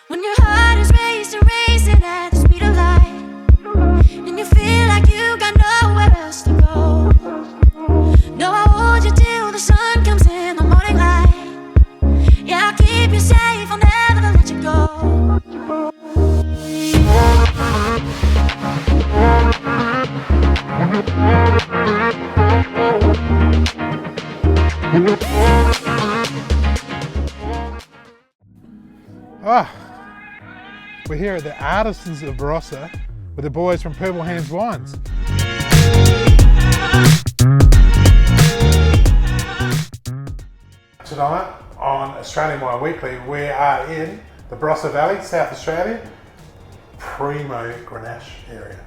When your heart is racing at the speed of light, and you feel like you got nowhere else to go. No, I hold you till the sun comes in the morning light. Yeah, I'll keep you safe, I'll never let you go. We're here at the Artisans of Barossa with the boys from Purple Hands Wines. Tonight on Australian Wine Weekly, we are in the Barossa Valley, South Australia, primo Grenache area.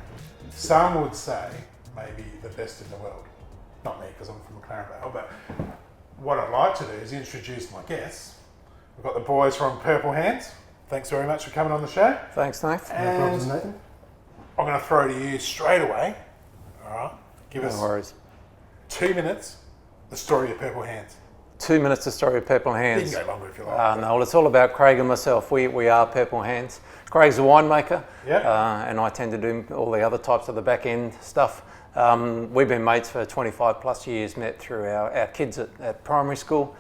Some would say maybe the best in the world. Not me, because I'm from McLaren Vale, but what I'd like to do is introduce my guests. We've got the boys from Purple Hands. Thanks very much for coming on the show. Thanks, Nathan. And no problems, Nathan. I'm going to throw to you straight away. All right. Give us No worries. 2 minutes, the story of Purple Hands. 2 minutes to story of Purple Hands. You can go longer if you like. No, well, it's all about Craig and myself. We are Purple Hands. Craig's a winemaker, and I tend to do all the other types of the back end stuff. We've been mates for 25 plus years, met through our kids at primary school.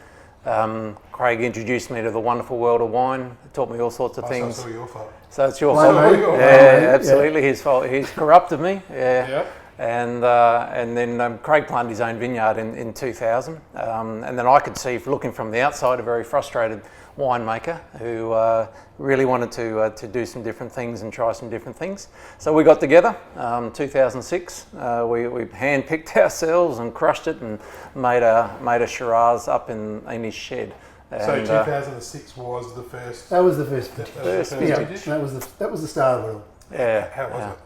Craig introduced me to the wonderful world of wine, taught me all sorts of things. So it's all your fault. So it's your fault. Yeah, absolutely, his fault. He's corrupted me. Yeah. And then Craig planted his own vineyard in 2000, and then I could see, looking from the outside, a very frustrated winemaker who really wanted to do some different things and try some different things. So we got together, 2006. We hand-picked ourselves and crushed it and made a Shiraz up in his shed. And, so 2006 was the first. That was the first. Vintage? That was the start of it all. Yeah. How was it?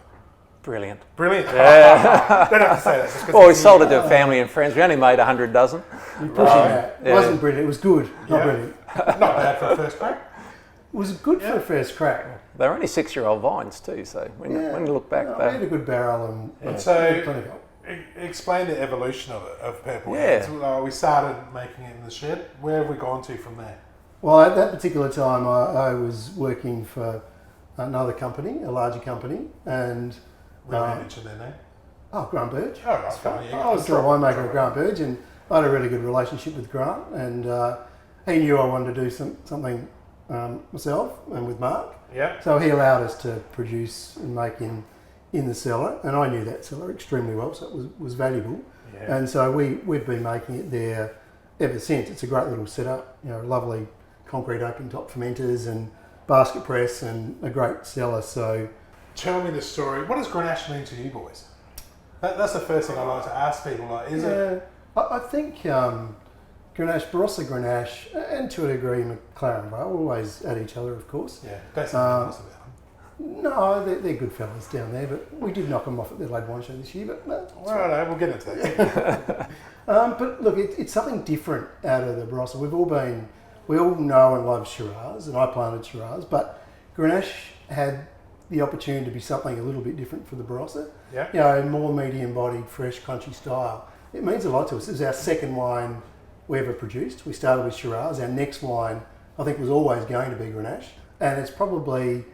Brilliant. Brilliant. Yeah. Don't have to say that. Just Well, we sold it to family and friends. We only made 100 dozen. You're pushing that. It wasn't brilliant. It was good, not brilliant. Not bad for a first crack. It was good for a first crack. They're only 6-year-old vines too, so when you look back, we had a good barrel and so explain the evolution of Purple Hands. We started making it in the shed. Where have we gone to from there? Well, at that particular time, I was working for another company, a larger company, and Really mention their name. Grant Burge. Oh, right, fine. Yeah, I was still a winemaker at Grant Burge, and I had a really good relationship with Grant, and he knew I wanted to do something myself and with Mark. Yeah. So he allowed us to produce and make in the cellar, and I knew that cellar extremely well, so it was valuable. Yeah. And so we've been making it there ever since. It's a great little setup, lovely concrete open top fermenters and basket press and a great cellar. So tell me the story. What does Grenache mean to you boys? That's the first thing I like to ask people. Like, is it? I think Grenache, Barossa Grenache, and to a degree McLaren Vale, always at each other, of course. Yeah, don't say anything else about them. No, they're good fellas down there, but we did knock them off at the Adelaide Wine Show this year. But right, we'll get into that. But look, it's something different out of the Barossa. We all know and love Shiraz, and I planted Shiraz, but Grenache had the opportunity to be something a little bit different for the Barossa. Yeah. More medium-bodied, fresh, crunchy style. It means a lot to us. It was our second wine we ever produced. We started with Shiraz. Our next wine, I think, was always going to be Grenache, and it's probably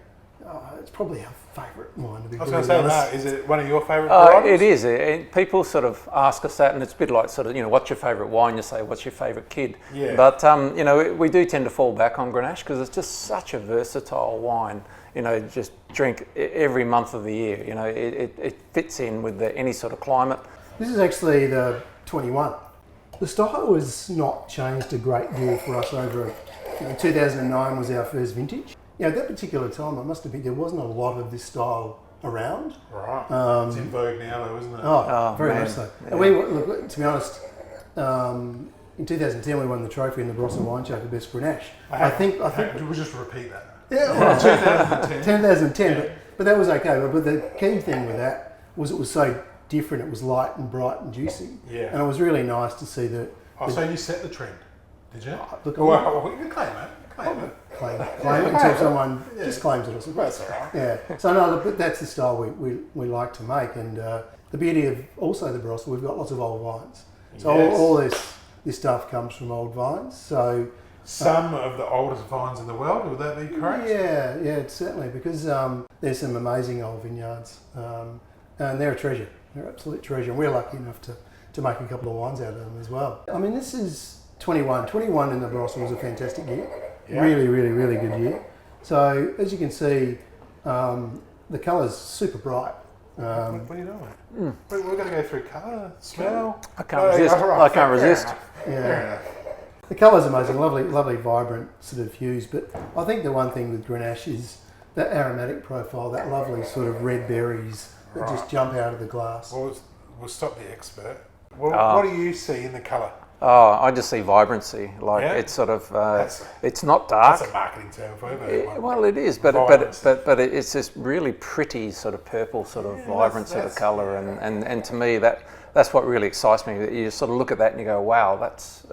our favourite wine, to be I was really going to say, honest. is it one of your favourite varietals? It is. People sort of ask us that, and it's a bit like what's your favourite wine? You say, what's your favourite kid? Yeah. But, we do tend to fall back on Grenache because it's just such a versatile wine. Just drink every month of the year. It fits in with any sort of climate. This is actually the 21. The style has not changed a great deal for us over, 2009 was our first vintage. At that particular time, I must admit, there wasn't a lot of this style around. Right. It's in vogue now though, isn't it? Oh, very man. much so. Yeah. And we, look, to be honest, in 2010 we won the trophy in the Barossa Wine Show for Best Grenache. I think we'll just repeat that. Yeah, well, 2010. Yeah. But that was okay. But the key thing with that was it was so different. It was light and bright and juicy. Yeah. And it was really nice to see that. So you set the trend, did you? Look, well, you can claim it. Claim it until someone just claims it or something. That's all right. Yeah. So no, but that's the style we like to make, and the beauty of also the Barossa, we've got lots of old vines. So all this stuff comes from old vines. So some of the oldest vines in the world. Would that be correct? Yeah, it's certainly, because there's some amazing old vineyards, and they're a treasure. They're an absolute treasure, and we're lucky enough to make a couple of wines out of them as well. I mean, this is 21. 21 in the Barossa was a fantastic year. Yeah. Really, really, really good year. So as you can see, the colour's super bright. What are you doing? We're going to go through colour, smell. I can't resist. I can't resist. Yeah. The colour's amazing, lovely, vibrant sort of hues. But I think the one thing with Grenache is that aromatic profile, that lovely sort of red berries that just jump out of the glass. Well, we'll stop the expert. Well, what do you see in the colour? Oh, I just see vibrancy. Like it's sort of, it's not dark. That's a marketing term for everyone. Well, it is, but it's this really pretty sort of purple, sort of vibrant sort of colour, and to me that's what really excites me. That you sort of look at that and you go, wow, that's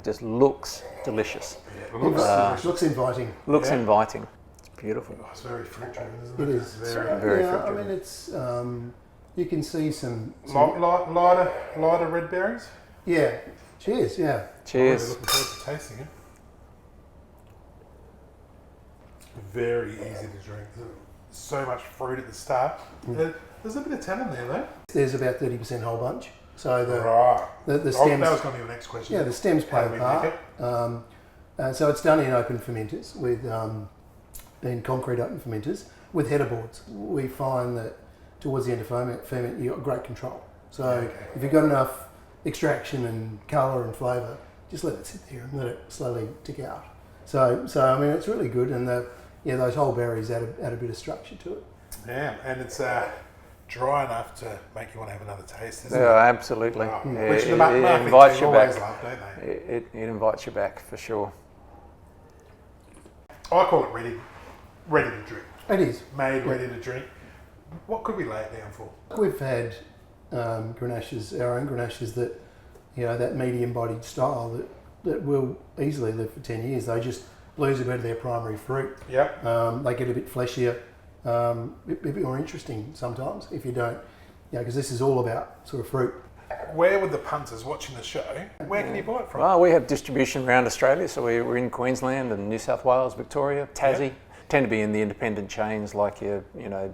just looks delicious. Yeah, looks inviting. Looks inviting. It's beautiful. Oh, it's very fruit driven, isn't It it? is. It's Very Yeah, I fruit-driven. mean, it's you can see some Lighter red berries. yeah. Cheers. Yeah. I'm really Cheers. looking forward to tasting it. Very easy to drink. So much fruit at the start. There's a bit of tannin there, though. There's about 30% whole bunch. So Right. the stems. That was going to be the next question. Yeah, the stems play How a do we part. make it? So it's done in open fermenters in concrete open fermenters with header boards. We find that towards the end of ferment you've got great control. So if you've got enough extraction and colour and flavour, just let it sit there and let it slowly tick out. So I mean, it's really good, and those whole berries add a bit of structure to it. Yeah, and it's dry enough to make you want to have another taste, isn't it? Yeah, absolutely. Oh, Yeah, which the it marketing invites team you always back. love, don't they? It invites you back for sure. I call it ready to drink. It is. Made ready to drink. What could we lay it down for? We've had Grenaches, our own Grenaches that, that medium-bodied style that will easily live for 10 years. They just lose a bit of their primary fruit. Yep. They get a bit fleshier, a bit more interesting sometimes if you don't, because this is all about sort of fruit. Where would the punters watching the show, where can you buy it from? Well, we have distribution around Australia, so we're in Queensland and New South Wales, Victoria, Tassie. Tend to be in the independent chains like your,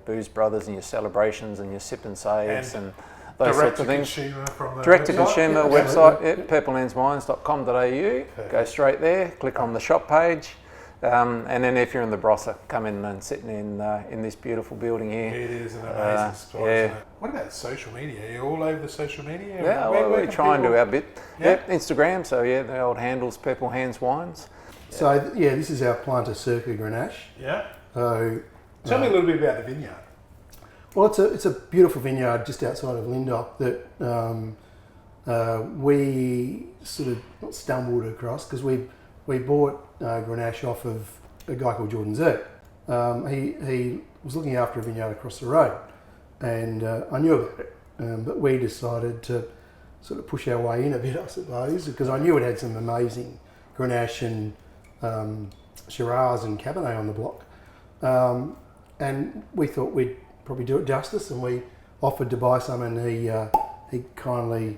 Booze Brothers and your Celebrations and your Sip and Saves and those sorts of things. Direct to consumer website, purplelandswines.com.au. Go straight there, click on the shop page, and then if you're in the Barossa, come in and sit in this beautiful building here. It is an amazing spot, isn't it? What about social media? Are you all over the social media? Yeah, we try and do our bit. Yep, Instagram, so the old handles, Purple Hands Wines. So this is our Planta Circa Grenache. Yeah. So tell me a little bit about the vineyard. Well, it's a beautiful vineyard just outside of Lindop that we sort of not stumbled across because we bought Grenache off of a guy called Jordan Zerk. He was looking after a vineyard across the road, and I knew about it, but we decided to sort of push our way in a bit, I suppose, because I knew it had some amazing Grenache and Shiraz and Cabernet on the block, and we thought we'd probably do it justice, and we offered to buy some, and he kindly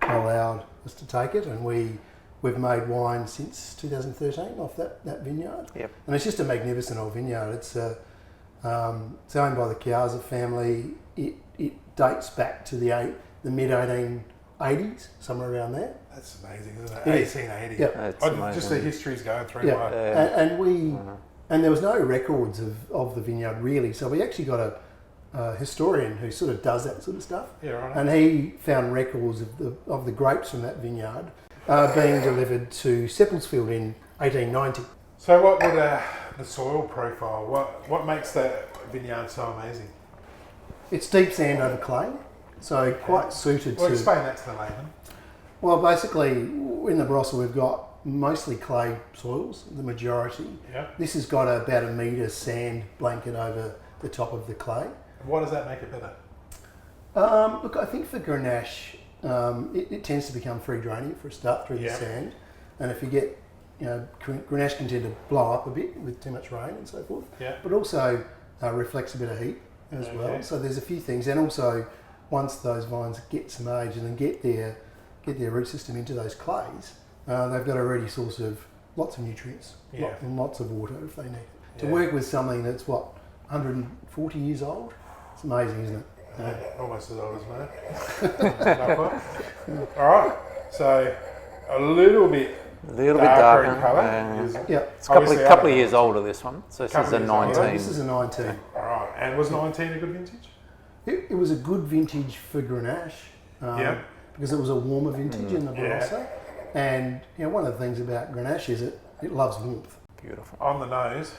allowed us to take it, and we've made wine since 2013 off that vineyard. Yep. And it's just a magnificent old vineyard. It's owned by the Chiazza family. It dates back to the mid-1880s, somewhere around there. That's amazing, isn't it? 1880. Yeah. Just the history's going through. Yeah. And there was no records of the vineyard really, so we actually got a historian who sort of does that sort of stuff. Yeah, right. And he found records of the grapes from that vineyard being delivered to Seppeltsfield in 1890. So what would the soil profile, what makes that vineyard so amazing? It's deep sand over clay, so quite suited to... Well, explain that to the layman. Well, basically, in the Barossa we've got mostly clay soils, the majority. Yeah. This has got about a metre sand blanket over the top of the clay. Why does that make it better? Look, I think for Grenache, it tends to become free draining for a start through the sand, and if you get, Grenache can tend to blow up a bit with too much rain and so forth. Yeah. But also reflects a bit of heat as well. So there's a few things, and also once those vines get some age and then get their root system into those clays, they've got a ready source of lots of nutrients, Yeah. and lots of water if they need it. To Yeah. work with something that's 140 years old, it's amazing, isn't it? Almost as old as me. All right, so a little bit darker in colour. Yeah. It's a couple of years older, this one. So this is a 19. This is a 19. All right, and was 19 a good vintage? It was a good vintage for Grenache, because it was a warmer vintage in the Barossa. And one of the things about Grenache is it loves warmth. Beautiful. On the nose,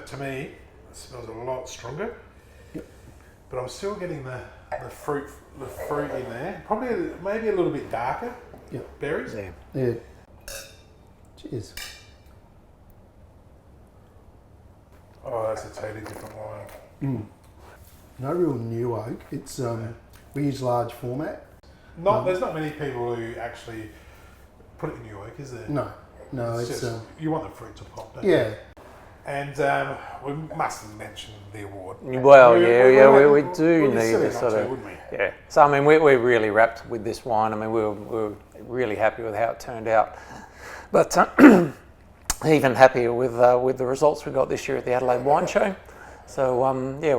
to me, it smells a lot stronger. Yep. But I'm still getting the fruit in there. Probably maybe a little bit darker. Yep. Berries. Yeah. Cheers. Oh, that's a totally different wine. No real new oak. It's we use large format. There's not many people who actually put it in new oak, is there? No, it's just, you want the fruit to pop, don't you? yeah. And we mustn't mention the award. Well, we do we'd be need silly to not sort to, of, wouldn't we? yeah. So I mean, we're really wrapped with this wine. I mean, we're really happy with how it turned out, but even happier with the results we got this year at the Adelaide Wine Show. So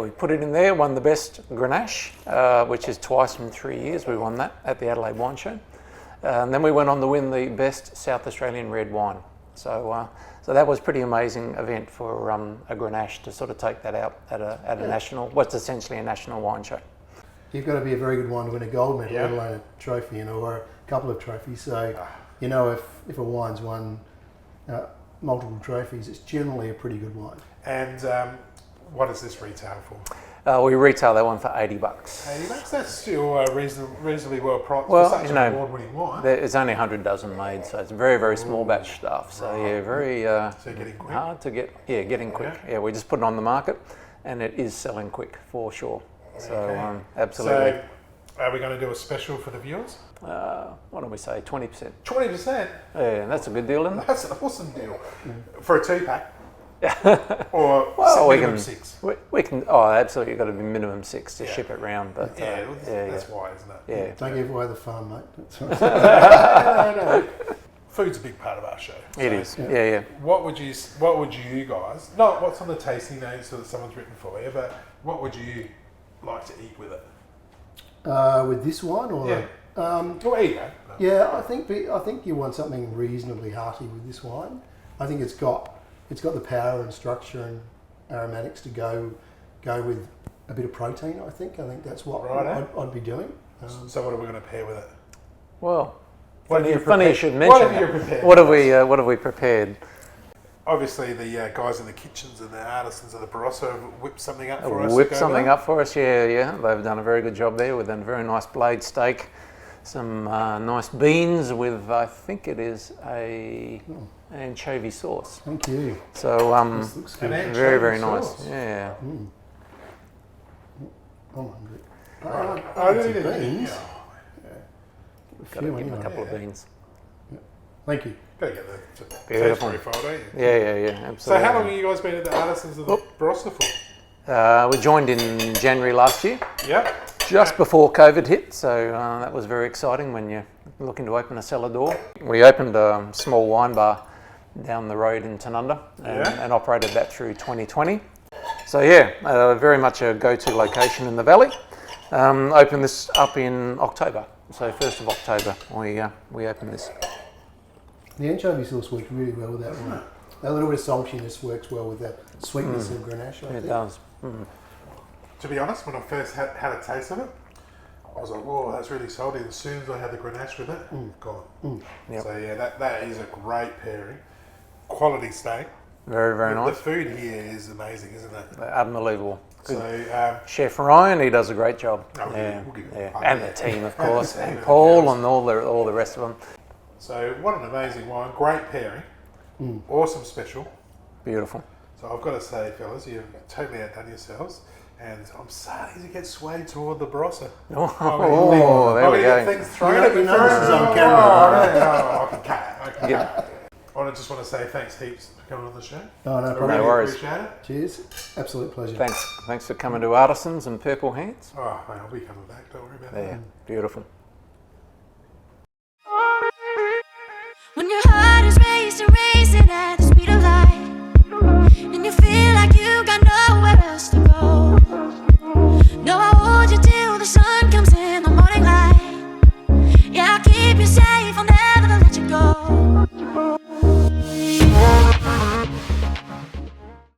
we put it in there. Won the best Grenache, which is twice in 3 years. We won that at the Adelaide Wine Show, and then we went on to win the best South Australian red wine. So that was a pretty amazing event for a Grenache to sort of take that out at a national, what's essentially a national wine show. You've got to be a very good wine to win a gold medal, let alone a trophy, or a couple of trophies. So, if a wine's won multiple trophies, it's generally a pretty good wine. And what is this retail for? We retail that one for $80. $80? That's still reasonably well priced Well, for such an award-winning wine. There's only 100 dozen made, so it's very, very small batch stuff. So very so getting quick. hard to get. Yeah, getting quick. Yeah, we just put it on the market, and it is selling quick for sure. So absolutely. So are we going to do a special for the viewers? What do we say? 20%. 20%? Yeah, that's a good deal, isn't it? That's an awesome deal. For a 2-pack? Or minimum 6? We can. Oh, absolutely. Got to be minimum 6 to ship it round. But that's why, isn't it? Yeah. Don't give away the fun, mate. That's right. No. Food's a big part of our show. It is. Yeah. What would you guys? Not what's on the tasting notes that someone's written for you, but what would you like to eat with it? With this wine, or Or eat it. yeah, I think you want something reasonably hearty with this wine. I think it's got the power and structure and aromatics to go with a bit of protein. I think that's what I'd be doing. So what are we going to pair with it? Well, Funny you should mention What have you that. prepared? What have we prepared? Obviously, the guys in the kitchens and the artisans of the Barossa have whipped something up for us. Whip something up for us, yeah. They've done a very good job there. We've done a very nice blade steak, some nice beans with, I think it is a anchovy sauce. Thank you. So This looks good. very, very nice. Yeah. I'm hungry. I really some did. beans. Got to give them a couple of beans. Thank you. Gotta get the Beautiful. taste profile, don't you? Yeah, absolutely. So how long have you guys been at the artisans of the Barossa for? We joined in January last year, Yeah. just before COVID hit, so that was very exciting when you're looking to open a cellar door. We opened a small wine bar down the road in Tanunda and operated that through 2020. So very much a go-to location in the valley. Opened this up in October, so 1st of October we opened this. The anchovy sauce works really well with that one. A little bit of saltiness works well with that sweetness of Grenache, I think. It does. To be honest, when I first had a taste of it, I was like, whoa, that's really salty. As soon as I had the Grenache with it, gone. Yep. So that is a great pairing. Quality steak. Very, very The nice. food here is amazing, isn't it? Unbelievable. Good. So, Chef Ryan, he does a great job. we'll give it. And the team, of course, and Paul and all the rest of them. So what an amazing wine. Great pairing. Awesome special. Beautiful. So I've got to say, fellas, you've totally outdone yourselves. And I'm starting to get swayed toward the Barossa. Oh, there we go. Things thrown You at me know this is on first. camera. No, I can cut. I can Yeah. cut. I just want to say thanks heaps for coming on the show. Oh, no I problem. really worries. appreciate it. Cheers. Absolute pleasure. Thanks for coming to Artisans and Purple Hands. Oh, man, I'll be coming back. Don't worry about Yeah, that. beautiful. When your heart is racing, racing. racing at